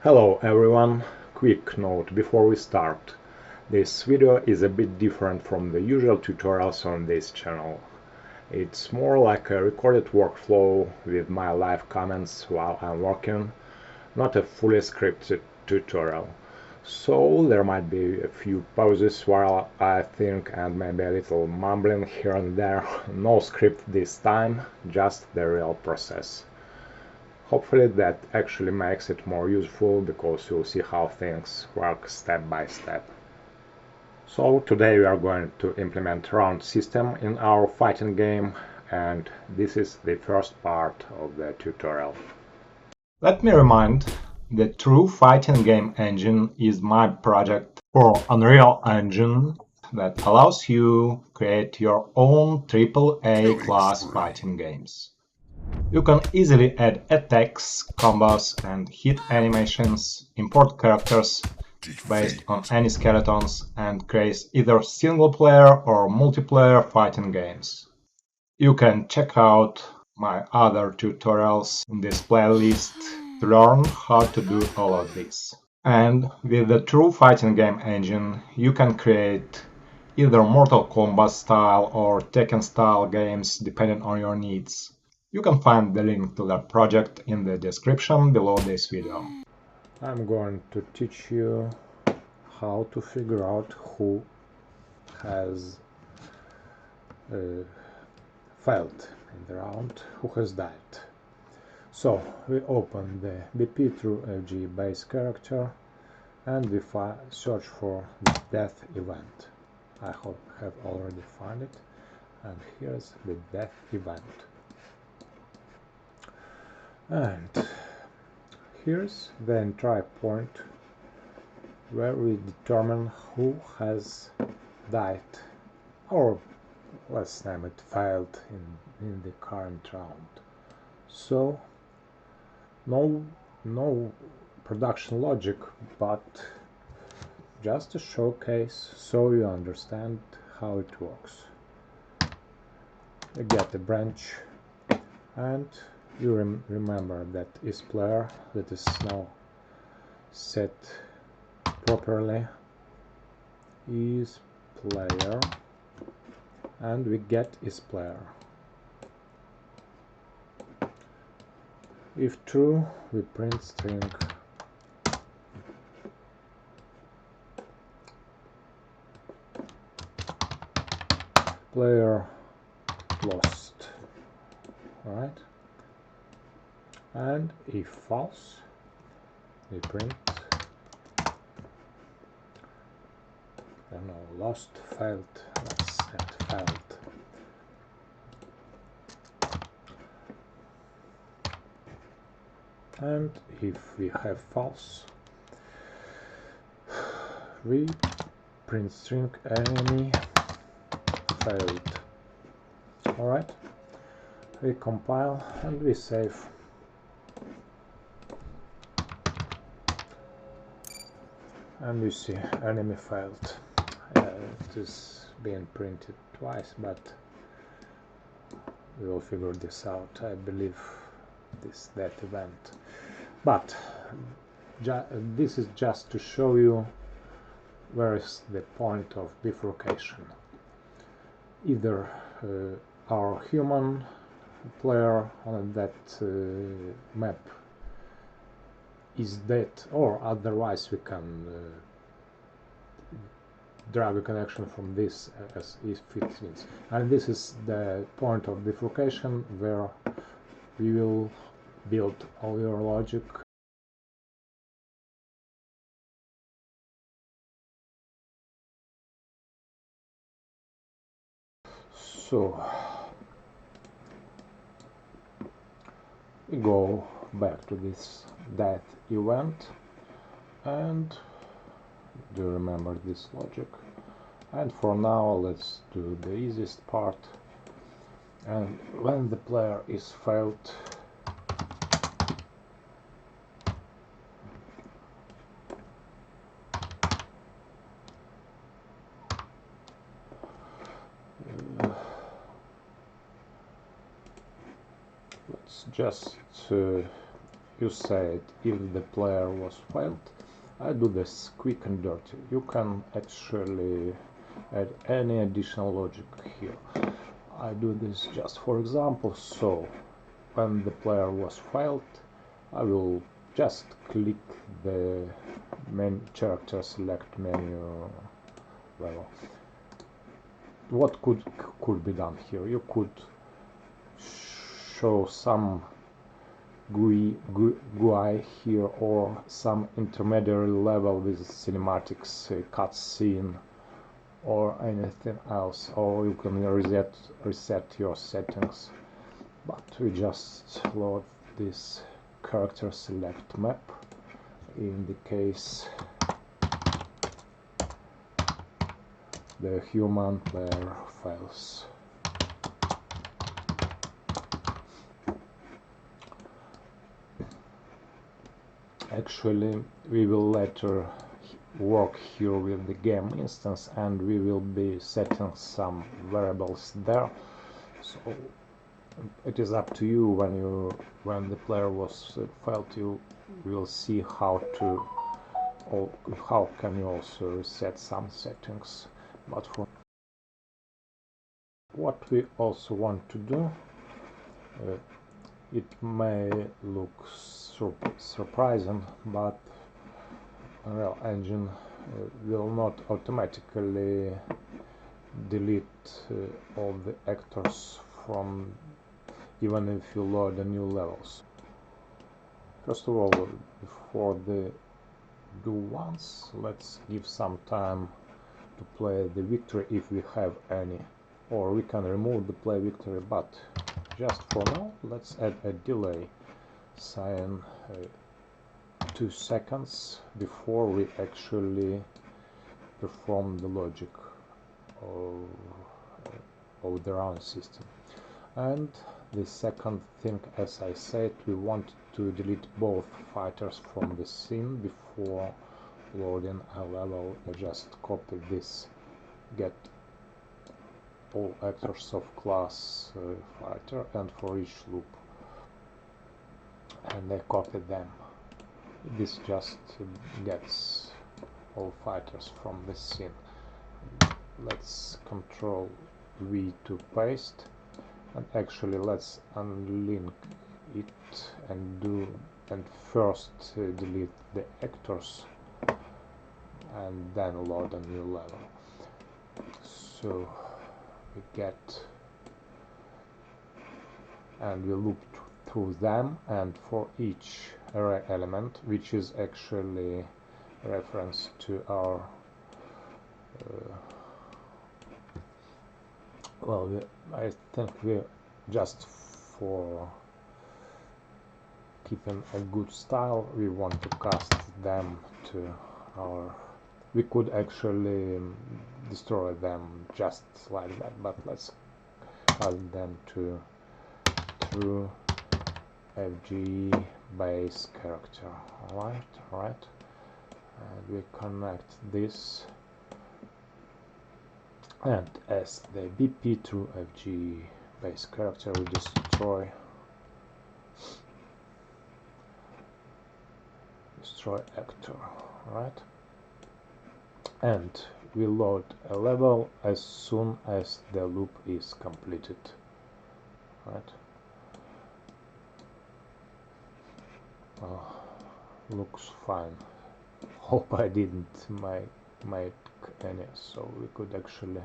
Hello everyone, quick note before we start. This video is a bit different from the usual tutorials on this channel. It's more like a recorded workflow with my live comments while I'm working, not a fully scripted tutorial. So there might be a few pauses while I think and maybe a little mumbling here and there. No script this time, just the real process. Hopefully that actually makes it more useful because you'll see how things work step by step. So today we are going to implement round system in our fighting game, and this is the first part of the tutorial. Let me remind, the True Fighting Game Engine is my project for Unreal Engine that allows you create your own AAA class fighting games. You can easily add attacks, combos, and hit animations, import characters based on any skeletons, and create either single-player or multiplayer fighting games. You can check out my other tutorials in this playlist to learn how to do all of this. And with the True Fighting Game Engine, you can create either Mortal Kombat style or Tekken style games depending on your needs. You can find the link to that project in the description below this video. I'm going to teach you how to figure out who has failed in the round, who has died. So we open the BP through FG base character and we search for the death event. I hope I have already found it, and here's the death event. And here's the entry point where we determine who has died, or let's name it failed in the current round. So no production logic, but just a showcase so you understand how it works. You get a branch and you remember that is player that is now set properly is player, and we get is player. If true, we print string player lost, right? And if false, we print lost, failed, let's add failed. And if we have false, we print string enemy failed. Alright, we compile and we save. And you see enemy failed. It is being printed twice, but we will figure this out. I believe that event. But this is just to show you where is the point of bifurcation. Either our human player on that map is dead, or otherwise we can drag a connection from this as if it means. And this is the point of bifurcation where we will build all your logic. So we go back to this death event and do remember this logic. And for now let's do the easiest part. And when the player is failed, let's just you said if the player was failed, I do this quick and dirty. You can actually add any additional logic here. I do this just for example, so when the player was failed, I will just click the main character select menu level. What could be done here? You could show some GUI here or some intermediary level with cinematics, cutscene or anything else, or you can reset your settings, but we just load this character select map, in the case the human player fails. Actually, we will later work here with the game instance and we will be setting some variables there, so it is up to you. When the player was failed, you will see how can you also reset some settings. But for what we also want to do, it may look surprising, but Unreal Engine will not automatically delete all the actors from, even if you load the new levels. First of all, before the do once, let's give some time to play the victory if we have any, or we can remove the play victory, but just for now let's add a delay sign 2 seconds before we actually perform the logic of the round system. And the second thing, as I said, we want to delete both fighters from the scene before loading a level. I just copy this get all actors of class fighter, and for each loop, and I copy them. This just gets all fighters from the scene. Let's Control V to paste, and actually let's unlink it and first delete the actors and then load a new level. So we get, and we loop through them, and for each array element, which is actually reference to our I think we just for keeping a good style, we want to cast them to our, we could actually destroy them just like that, but let's cast them to true FG base character. Alright, and we connect this, and as the BP through FG base character, we destroy actor, right? And we load a level as soon as the loop is completed, right? Looks fine. Hope I didn't make any, so we could actually,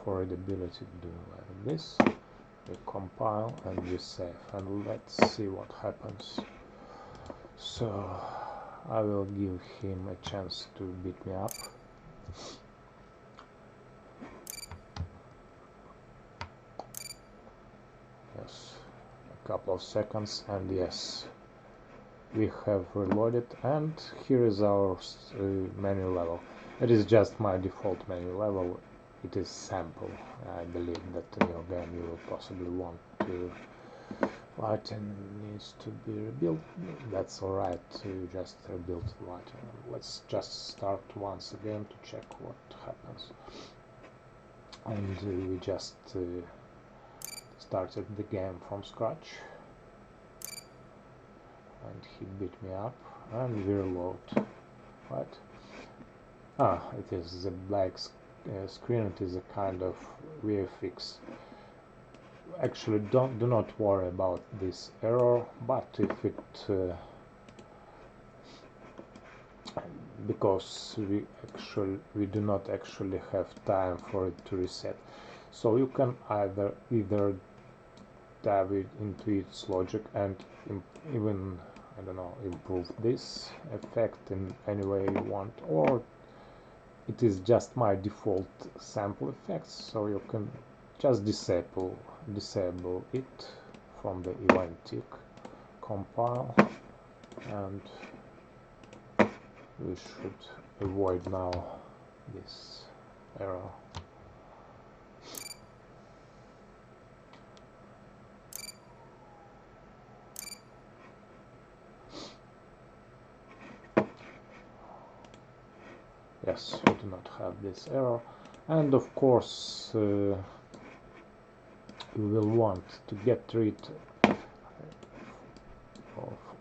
for readability, do like this. We compile and we save, and let's see what happens. So I will give him a chance to beat me up. Yes, a couple of seconds, and yes, we have reloaded, and here is our menu level. It is just my default menu level. It is sample. I believe that in your game you will possibly want to Lighting needs to be rebuilt. That's alright, you just rebuild lighting. Let's just start once again to check what happens. And we just started the game from scratch. and he beat me up, and we reload. Right? It is the black screen. It is a kind of VFX. Actually, do not worry about this error, but if it because we do not actually have time for it to reset, so you can either dive into its logic and even, I don't know, improve this effect in any way you want, or it is just my default sample effects, so you can just disable it from the implementng compile, and we should avoid now this error. Yes, we do not have this error, and of course we will want to get rid of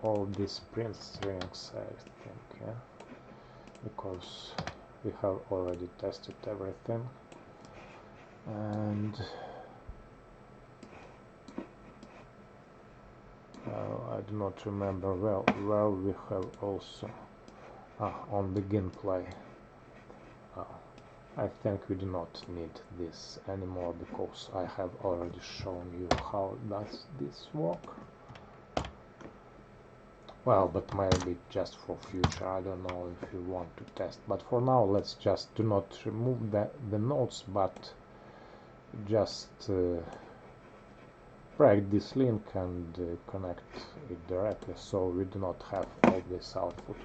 all these print strings, I think, yeah, because we have already tested everything, and I do not remember well we have also on begin play. I think we do not need this anymore because I have already shown you how does this work. Well, but maybe just for future, I don't know if you want to test, but for now let's just do not remove the nodes, but just break this link and connect it directly, so we do not have all this output.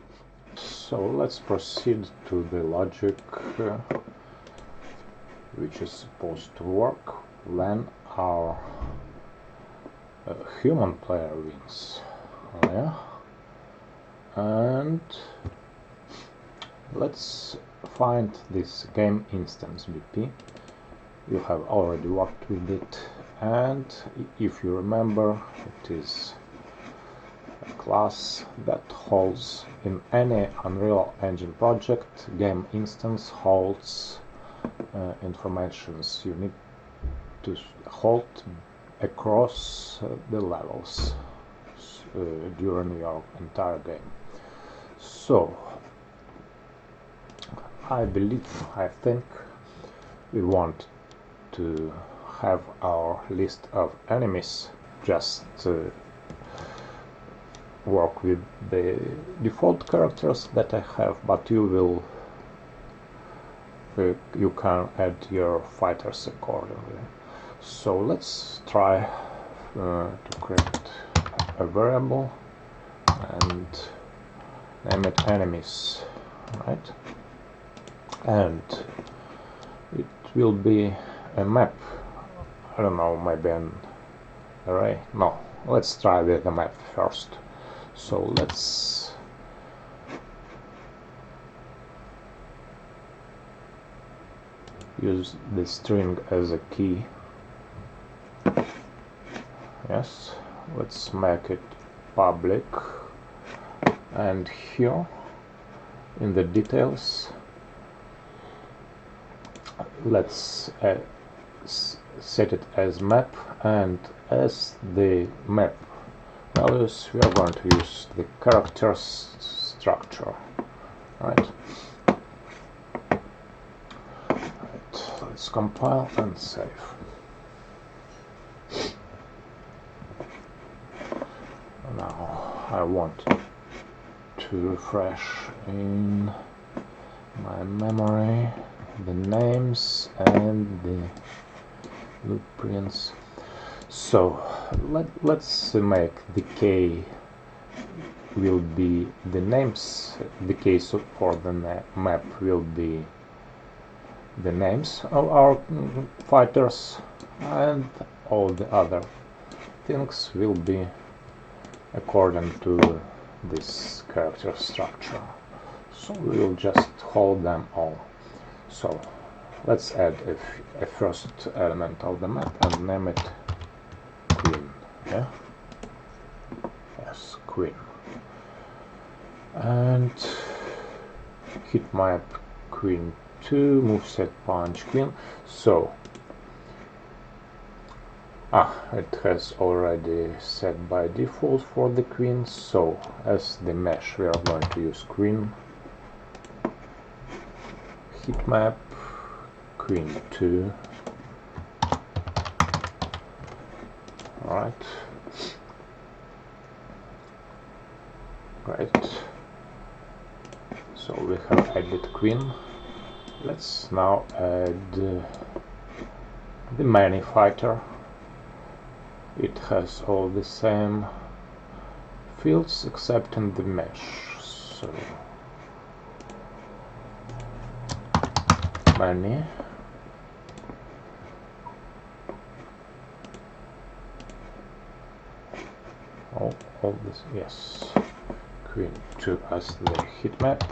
So let's proceed to the logic which is supposed to work when our human player wins. Yeah. And let's find this game instance BP. You have already worked with it, and if you remember, it is a class that holds in any Unreal Engine project. Game instance holds informations you need to hold across the levels during your entire game. So I think we want to have our list of enemies just work with the default characters that I have, but you can add your fighters accordingly. So let's try to create a variable and name it enemies, right? And it will be a map. I don't know, maybe an array. No, let's try with the map first. So let's use the string as a key. Yes, let's make it public, and here in the details let's set it as map, and as the map values we are going to use the characters structure, right? Let's compile and save. Now I want to refresh in my memory the names and the blueprints. So let's make the K will be the names. The K for the map will be the names of our fighters, and all the other things will be according to this character structure. So we will just hold them all. So let's add a first element of the map and name it Queen. Yeah? Yes, Queen. and hit map queen 2, moveset punch queen. So it has already set by default for the queen, so as the mesh we are going to use queen, hit map queen 2. Alright, great. So we have added queen. Let's now add the many fighter. It has all the same fields except in the mesh. So many. All this, yes. Queen 2 as the hit map.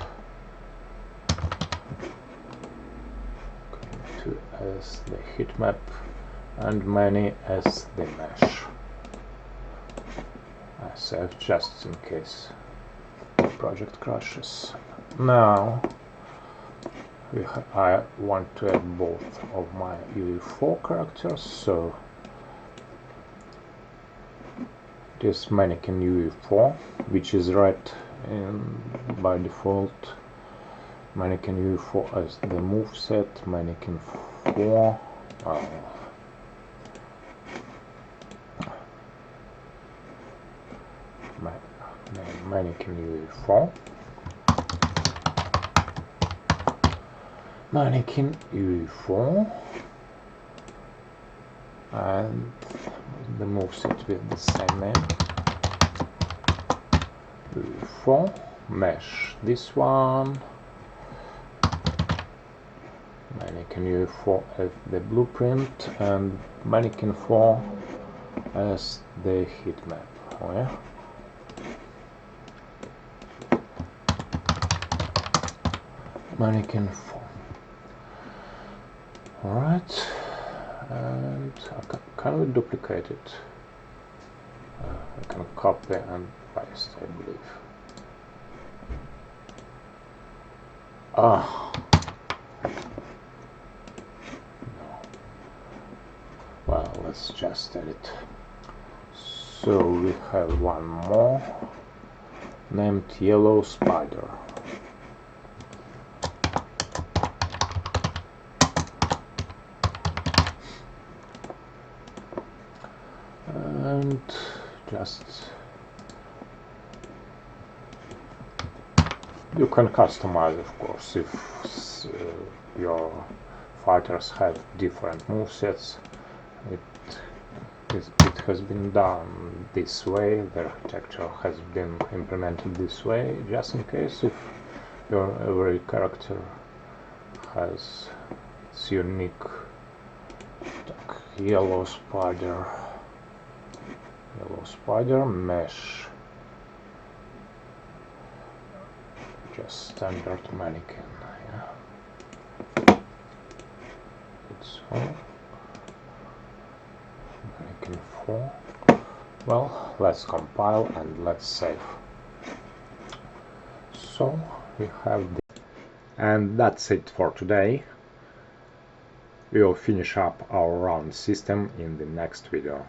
Queen 2 as the hit map. And many as the mesh. I save just in case the project crashes. Now I want to add both of my UE4 characters, so it is mannequin UE4, which is right by default. Mannequin UE4 as the moveset, mannequin 4. Mannequin UE4, mannequin UE4, and the moveset with the same name, UE4, mesh this one, mannequin UE4 as the blueprint, and mannequin 4 as the heat map. Oh yeah. Mannequin 4. Alright, and can we duplicate it? I can copy and paste, I believe. No. Well, let's just add it. So we have one more named Yellow Spider. And just you can customize, of course, if your fighters have different movesets. It has been done this way, the architecture has been implemented this way, just in case if your every character has its unique yellow spider mesh, just standard mannequin, yeah. It's all mannequin 4. Well, let's compile and let's save. So we have and that's it for today. We will finish up our round system in the next video.